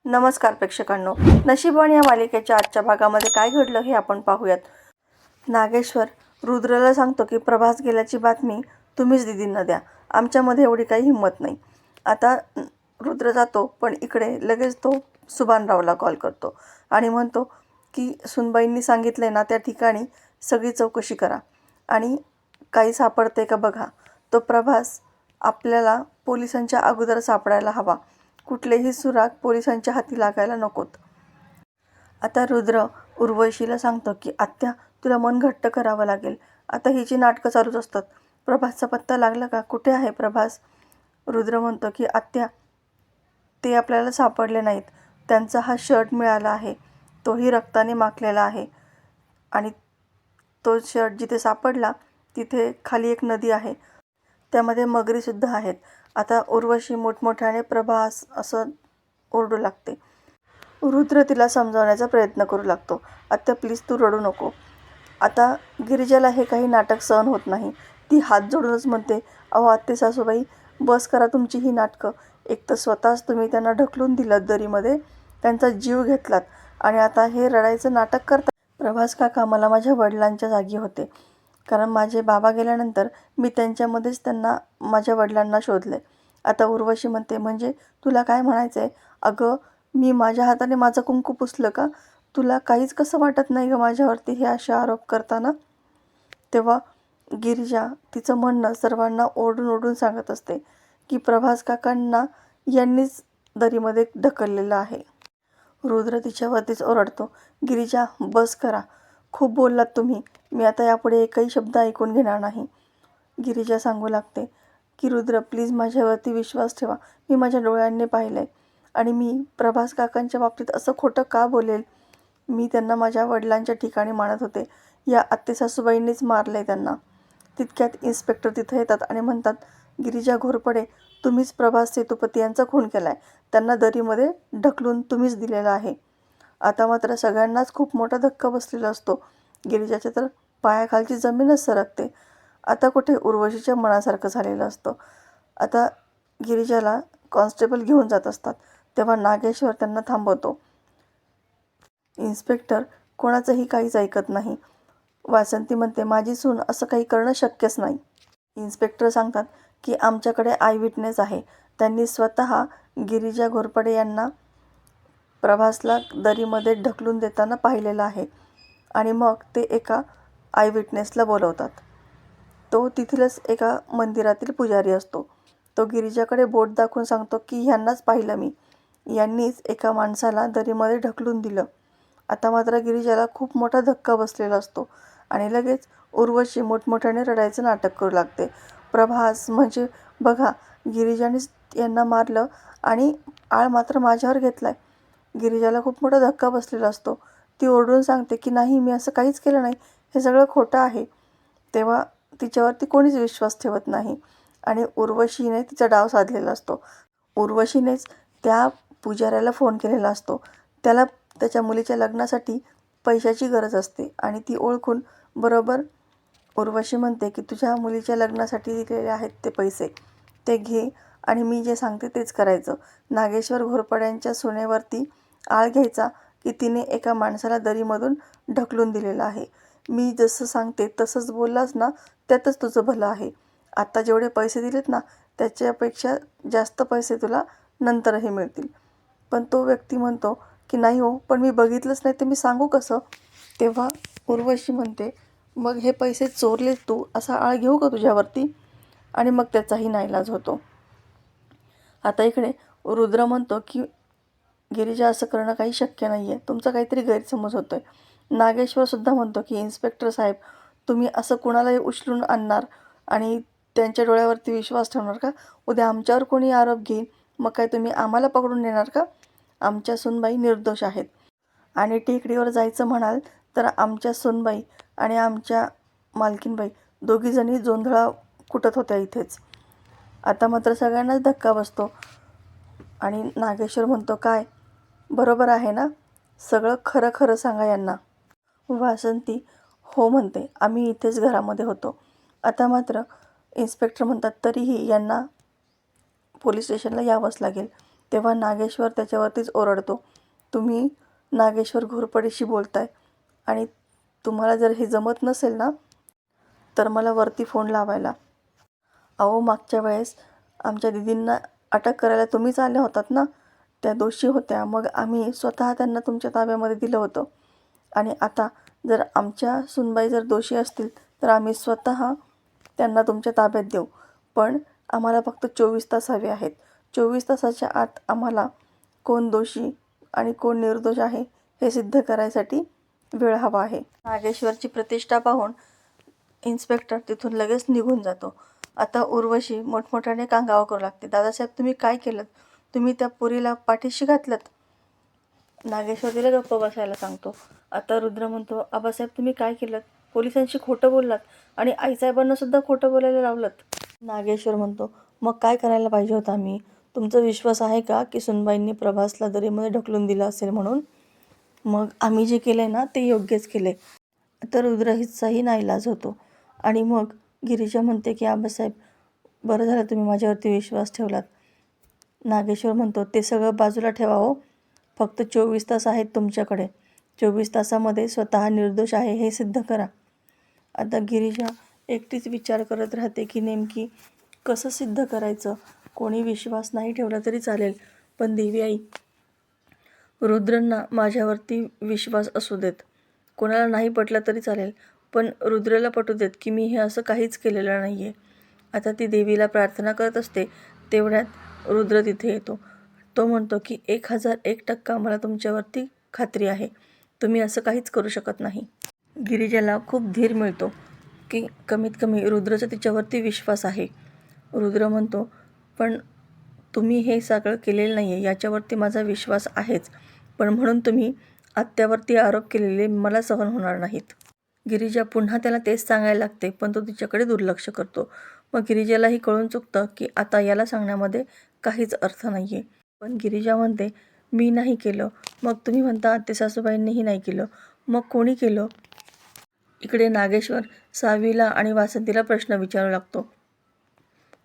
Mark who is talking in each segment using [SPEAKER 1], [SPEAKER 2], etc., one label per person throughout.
[SPEAKER 1] नमस्कार प्रेक्षकांनो, नशीबवान या मालिकेच्या आजच्या भागामध्ये काय घडलं हे आपण पाहूयात. नागेश्वर रुद्रला सांगतो की प्रभास गेल्याची बातमी तुम्हीच दीदींना द्या, आमच्यामध्ये एवढी काही हिंमत नाही. आता रुद्र जातो, पण इकडे लगेच तो सुभानरावला कॉल करतो आणि म्हणतो की सुनबाईंनी सांगितले ना त्या ठिकाणी सगळी चौकशी करा आणि काही सापडते का बघा. तो प्रभास आपल्याला पोलिसांच्या अगोदर सापडायला हवा, कुठलेही सुराग पोलिसांच्या हाती लागायला नकोत. आता रुद्र उर्वशीला सांगतो की आत्या, तुला मन घट्ट करावं लागेल. आता ही जी नाटकं चालूच असतात. प्रभासचा पत्ता लागला का? कुठे आहे प्रभास? रुद्र म्हणतो की आत्या, ते आपल्याला सापडले नाहीत. त्यांचा हा शर्ट मिळाला आहे, तोही रक्ताने माखलेला आहे आणि तो शर्ट जिथे सापडला तिथे खाली एक नदी आहे, त्यामध्ये मगरीसुद्धा आहेत. आता उर्वशी मोठमोठ्याने प्रभास असं ओरडू लागते. रुद्र तिला समजावण्याचा प्रयत्न करू लागतो. आत्या प्लीज तू रडू नको. आता गिरिजाला हे काही नाटक सहन होत नाही. ती हात जोडूनच म्हणते, अहो आत्ते सासूबाई, बस करा तुमची ही नाटकं. एक तर स्वतःच तुम्ही त्यांना ढकलून दिलं दरीमध्ये, त्यांचा जीव घेतलात आणि आता हे रडायचं नाटक करता. प्रभास काका मला माझ्या वडिलांच्या जागी होते, कारण माझे बाबा गेल्यानंतर मी त्यांच्यामध्येच त्यांना माझ्या वडिलांना शोधले. आता उर्वशी म्हणते, म्हणजे तुला काय म्हणायचं आहे? अगं, मी माझ्या हाताने माझं कुंकू पुसलं का? तुला काहीच कसं वाटत नाही गं माझ्यावरती हे असे आरोप करताना? तेव्हा गिरिजा तिचं म्हणणं सर्वांना ओरडून ओरडून सांगत असते की प्रभास काकांना यांनीच दरीमध्ये ढकललेलं आहे. रुद्र तिच्यावरतीच ओरडतो, गिरिजा बस करा, खूप बोललात तुम्ही, मी आता यापुढे एकही शब्द ऐकून घेणार नाही. गिरिजा सांगू लागते की रुद्र प्लीज माझ्यावरती विश्वास ठेवा, मी माझ्या डोळ्यांनी पाहिलं आहे आणि मी प्रभास काकांच्या बाबतीत असं खोटं का बोलेल? मी त्यांना माझ्या वडिलांच्या ठिकाणी मानत होते. या आत्तेसासूबाईंनीच मारलं आहे त्यांना. तितक्यात इन्स्पेक्टर तिथं येतात आणि म्हणतात, गिरिजा घोरपडे, तुम्हीच प्रभास सेतुपती यांचा खून केला आहे. त्यांना दरीमध्ये ढकलून तुम्हीच दिलेला आहे. आता मात्र सगळ्यांनाच खूप मोठा धक्का बसलेला असतो. गिरिजाच्या तर पायाखालची जमीनच सरकते. आता कुठे उर्वशीच्या मनासारखं झालेलं असतं. आता गिरिजाला कॉन्स्टेबल घेऊन जात असतात, तेव्हा नागेश्वर त्यांना थांबवतो. इन्स्पेक्टर कोणाचंही काहीच ऐकत नाही. वासंती म्हणते, माझी सून असं काही करणं शक्यच नाही. इन्स्पेक्टर सांगतात की आमच्याकडे आय विटनेस आहे, त्यांनी स्वतः गिरिजा घोरपडे यांना प्रभासला दरीमध्ये ढकलून देताना पाहिलेलं आहे आणि मग ते एका आय विटनेसला बोलवतात. तो तिथलंच एका मंदिरातील पुजारी असतो. तो गिरिजाकडे बोट दाखवून सांगतो की ह्यांनाच पाहिलं मी, यांनीच एका माणसाला दरीमध्ये ढकलून दिलं. आता मात्र गिरिजाला खूप मोठा धक्का बसलेला असतो आणि लगेच उर्वशी मोठमोठ्याने रडायचं नाटक करू लागते. प्रभास म्हणजे बघा, गिरिजानेच यांना मारलं आणि आळ मात्र माझ्यावर घेतलाय. गिरिजाला खूप मोठा धक्का बसलेला असतो. ती ओरडून सांगते की नाही, मी असं काहीच केलं नाही, हे सगळं खोटं आहे. तेव्हा तिच्यावरती कोणीच विश्वास ठेवत नाही आणि उर्वशीने तिचा डाव साधलेला असतो. उर्वशीनेच त्या पुजाऱ्याला फोन केलेला असतो. त्याला त्याच्या मुलीच्या लग्नासाठी पैशाची गरज असते आणि ती ओळखून बरोबर उर्वशी म्हणते की तुझ्या मुलीच्या लग्नासाठी दिलेले आहेत ते पैसे, ते घे आणि मी जे सांगते तेच करायचं. नागेश्वर घोरपड्यांच्या सुनेवरती आळ घ्यायचा की तिने एका माणसाला दरीमधून ढकलून दिलेलं आहे. मी जसं सांगते तसंच बोललास ना, त्यातच तुझं भलं आहे. आत्ता जेवढे पैसे दिलेत ना, त्याच्यापेक्षा जास्त पैसे तुला नंतरही मिळतील. पण तो व्यक्ती म्हणतो की नाही हो, पण मी बघितलंच नाही तर मी सांगू कसं? तेव्हा उर्वशी म्हणते, मग हे पैसे चोरले तू, असा आळ घेऊ का तुझ्यावरती? आणि मग त्याचाही नाईलाज होतो. आता इकडे रुद्र म्हणतो की गिरिजा असं करणं काही शक्य नाही आहे, तुमचा काहीतरी गैरसमज होतो आहे. नागेश्वरसुद्धा म्हणतो की इन्स्पेक्टर साहेब, तुम्ही असं कुणालाही उचलून आणणार आणि त्यांच्या डोळ्यावरती विश्वास ठेवणार का? उद्या आमच्यावर कोणी आरोप घेईल, मग काय तुम्ही आम्हाला पकडून नेणार का? आमच्या सुनबाई निर्दोष आहेत आणि टेकडीवर जायचं म्हणाल तर आमच्या सुनबाई आणि आमच्या मालकीनबाई दोघीजणी जोंधळा कुटत होत्या इथेच. आता मात्र सगळ्यांनाच धक्का बसतो आणि नागेश्वर म्हणतो, काय बरोबर आहे ना? सगळं खरं खरं सांगा यांना. वासंती हो म्हणते, आम्ही इथेच घरामध्ये होतो. आता मात्र इन्स्पेक्टर म्हणतात, तरीही यांना पोलीस स्टेशनला यावंच लागेल. तेव्हा नागेश्वर त्याच्यावरतीच ओरडतो, तुम्ही नागेश्वर घोरपडेशी बोलताय आणि तुम्हाला जर हे जमत नसेल ना तर मला वरती फोन लावायला. अहो मागच्या वेळेस आमच्या दीदींना अटक करायला तुम्हीच आल्या होतात ना, त्या दोषी होत्या. मग आम्ही स्वतः त्यांना तुमच्या ताब्यामध्ये दिलं होतं. आणि आता जर आमच्या सुनबाई जर दोषी असतील तर आम्ही स्वतः त्यांना तुमच्या ताब्यात देऊ. पण आम्हाला फक्त 24 तास हवे आहेत. 24 तासाच्या आत आम्हाला कोण दोषी आणि कोण निर्दोष आहे हे सिद्ध करायसाठी वेळ हवा आहे. नागेश्वरची प्रतिष्ठा पाहून इन्स्पेक्टर तिथून लगेच निघून जातो. आता उर्वशी मोठमोठ्याने कांगावा करू लागते, दादासाहेब तुम्ही काय केलं? तुम्ही त्या पोरीला पाठीशी घातलं. नागेश्वर तिला गप्प बसायला सांगतो. आता रुद्र म्हणतो, आबासाहेब तुम्ही काय केलं? पोलिसांशी खोटं बोललात आणि आईसाहेबांना सुद्धा खोटं बोलायला लावलं. नागेश्वर म्हणतो, मग काय करायला पाहिजे होतं आम्ही? तुमचा विश्वास आहे का की सुनबाईंनी प्रभासला दरीमध्ये ढकलून दिलं असेल म्हणून? मग आम्ही जे केलं आहे ना ते योग्यच केले. तर रुद्रहितचाही नाईलाज होतो आणि मग गिरीजा म्हणते की आबासाहेब बरं झालं तुम्ही माझ्यावरती विश्वास ठेवलात. नागेश्वर म्हणतो, ते सगळं बाजूला ठेवा हो, फक्त 24 तास आहेत तुमच्याकडे. 24 तासामध्ये स्वतः निर्दोष आहे हे सिद्ध करा. आता गिरीजा एकटीच विचार करत राहते की नेमकी कसं सिद्ध करायचं. कोणी विश्वास नाही ठेवला तरी चालेल, पण देवी आई रुद्रांना माझ्यावरती विश्वास असू देत. कोणाला नाही पटलं तरी चालेल, पण रुद्रला पटू देत की मी हे असं काहीच केलेलं नाही आहे. आता ती देवीला प्रार्थना करत असते. तेवढ्यात रुद्र तिथे येतो. तो म्हणतो की 1001% मला तुमच्यावरती खात्री आहे, तुम्ही असं काहीच करू शकत नाही. गिरिजाला खूप धीर मिळतो की कमीत कमी रुद्राचा तिच्यावरती विश्वास आहे. रुद्र म्हणतो, पण तुम्ही हे सगळं केलेलं नाही आहे याच्यावरती माझा विश्वास आहेच, पण म्हणून तुम्ही आत्यावरती आरोप केलेले मला सहन होणार नाहीत. गिरिजा पुन्हा त्याला तेच सांगायला लागते, पण तो तिच्याकडे दुर्लक्ष करतो. मग गिरिजालाही कळून चुकतं की आता याला सांगण्यामध्ये काहीच अर्थ नाही आहे. पण गिरिजा म्हणते, मी नाही केलं. मग तुम्ही म्हणता आत्ते सासूबाईंनीही नाही केलं, मग कोणी केलं? इकडे नागेश्वर सावीला आणि वासंतीला प्रश्न विचारू लागतो.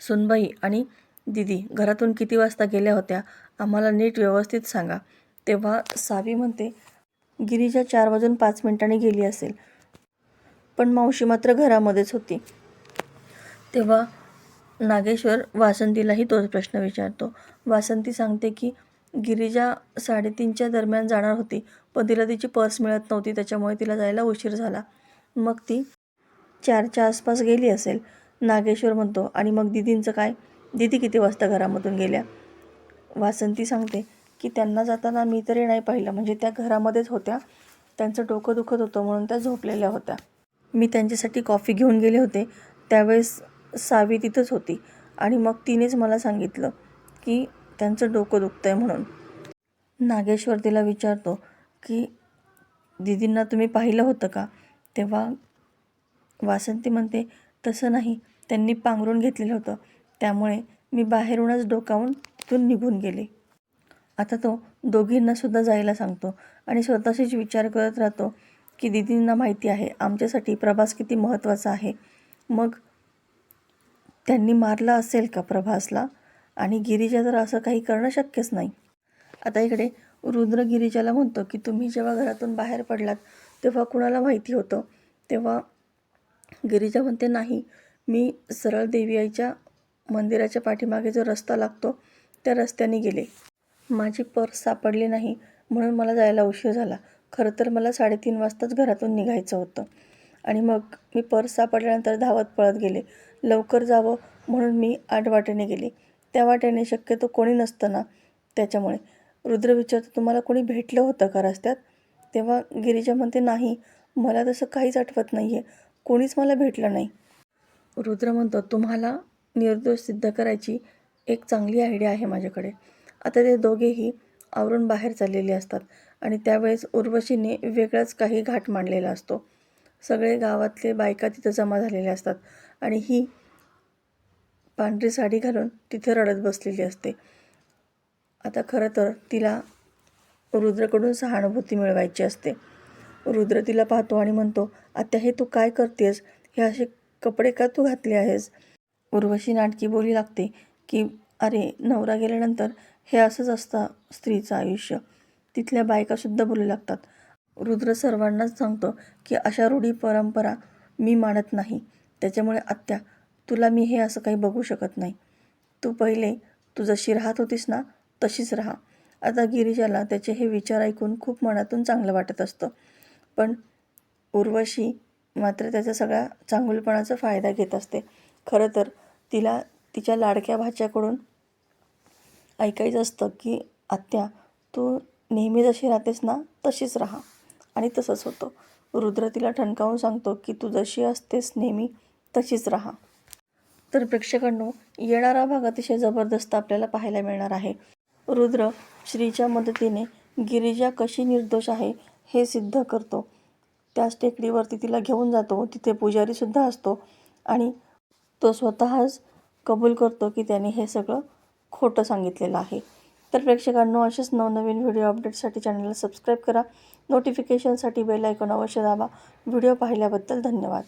[SPEAKER 1] सुनबाई आणि दीदी घरातून किती वाजता गेल्या होत्या? आम्हाला नीट व्यवस्थित सांगा. तेव्हा सावी म्हणते, गिरिजा 4:05 गेली असेल, पण मावशी मात्र घरामध्येच होती. तेव्हा नागेश्वर वासंतीलाही तोच प्रश्न विचारतो. वासंती सांगते की गिरिजा 3:30च्या दरम्यान जाणार होती, पण तिला तिची पर्स मिळत नव्हती, त्याच्यामुळे तिला जायला उशीर झाला. मग ती 4च्या आसपास गेली असेल. नागेश्वर म्हणतो, आणि मग दीदींचं काय? दीदी किती वाजता घरामधून गेल्या? वासंती सांगते की त्यांना जाताना मी तरी नाही पाहिलं, म्हणजे त्या घरामध्येच होत्या. त्यांचं डोकं दुखत होतं म्हणून त्या झोपलेल्या होत्या. मी त्यांच्यासाठी कॉफी घेऊन गेले होते, त्यावेळेस सावी तिथंच होती आणि मग तिनेच मला सांगितलं की त्यांचं डोकं दुखतं आहे म्हणून. नागेश्वर तिला विचारतो की दीदींना तुम्ही पाहिलं होतं का? तेव्हा वासंती म्हणते, तसं नाही, त्यांनी पांघरून घेतलेलं होतं, त्यामुळे मी बाहेरूनच डोकावून तिथून निघून गेले. आता तो दोघींनासुद्धा जायला सांगतो आणि स्वतःशीच विचार करत राहतो की दीदींना माहिती आहे आमच्यासाठी प्रभास किती महत्त्वाचा आहे. मग त्यांनी मारला असेल का प्रभासला? आणि गिरिजा तर असं काही करणं शक्यच नाही. आता इकडे रुद्र गिरिजाला म्हणतो की तुम्ही जेव्हा घरातून बाहेर पडलात तेव्हा कुणाला माहिती होतं? तेव्हा गिरिजा म्हणते, नाही, मी सरळ देवी आईच्या मंदिराच्या पाठीमागे जो रस्ता लागतो त्या रस्त्याने गेले. माझी पर्स सापडली नाही म्हणून मला जायला उशीर झाला. खरं तर मला 3:30 वाजताच घरातून निघायचं होतं आणि मग मी पर्स सापडल्यानंतर धावत पळत गेले. लवकर जावं म्हणून मी आडवाटेने गेले. त्या वाटेने शक्यतो कोणी नसतं ना, त्याच्यामुळे. रुद्र विचारतो, तुम्हाला कोणी भेटलं होतं का रस्त्यात? तेव्हा गिरिजा म्हणते, नाही, मला तसं काहीच आठवत नाही आहे, कोणीच मला भेटलं नाही. रुद्र म्हणतो, तुम्हाला निर्दोष सिद्ध करायची एक चांगली आयडिया आहे माझ्याकडे. आता ते दोघेही आवरून बाहेर चाललेले असतात आणि त्यावेळेस उर्वशीने वेगळाच काही घाट मांडलेला असतो. सगळे गावातले बायका तिथं जमा झालेल्या असतात आणि ही पांढरी साडी घालून तिथे रडत बसलेली असते. आता खरं तर तिला रुद्रकडून सहानुभूती मिळवायची असते. रुद्र तिला पाहतो आणि म्हणतो, आत्या हे तू काय करतेस? हे असे कपडे का तू घातले आहेस? उर्वशी नाटकी बोली लागते की अरे, नवरा गेल्यानंतर हे असंच असतं स्त्रीचं आयुष्य. तिथल्या बायकासुद्धा बोलू लागतात. रुद्र सर्वांनाच सांगतो की अशा रूढी परंपरा मी मानत नाही. त्याच्यामुळे आत्या, तुला मी हे असं काही बघू शकत नाही. तू पहिले तू जशी राहत होतीस ना तशीच राहा. आता गिरिजाला त्याचे हे विचार ऐकून खूप मनातून चांगलं वाटत असतं. पण उर्वशी मात्र त्याचा सगळ्या चांगुलपणाचा फायदा घेत असते. खरं तर तिला तिच्या लाडक्या भाच्याकडून ऐकायचं असतं की आत्या, तू नेहमी जशी राहतेस ना तशीच राहा. आणि तसंच होतं. रुद्र तिला ठणकावून सांगतो की तू जशी असतेस नेहमी तशीच राहा. तर प्रेक्षकांनो, येणारा भाग अतिशय जबरदस्त आपल्याला पाहायला मिळणार आहे. रुद्र श्रीच्या मदतीने गिरिजा कशी निर्दोष आहे हे सिद्ध करतो. त्याच टेकडीवरती तिला घेऊन जातो. तिथे पुजारीसुद्धा असतो आणि तो स्वतःच कबूल करतो की त्याने हे सगळं खोटं सांगितलेलं आहे. तर प्रेक्षकांनो, असेच नवनवीन व्हिडिओ अपडेटसाठी चॅनलला सबस्क्राईब करा. नोटिफिकेशनसाठी बेल आयकॉन अवश्य दाबा. व्हिडिओ पाहिल्याबद्दल धन्यवाद.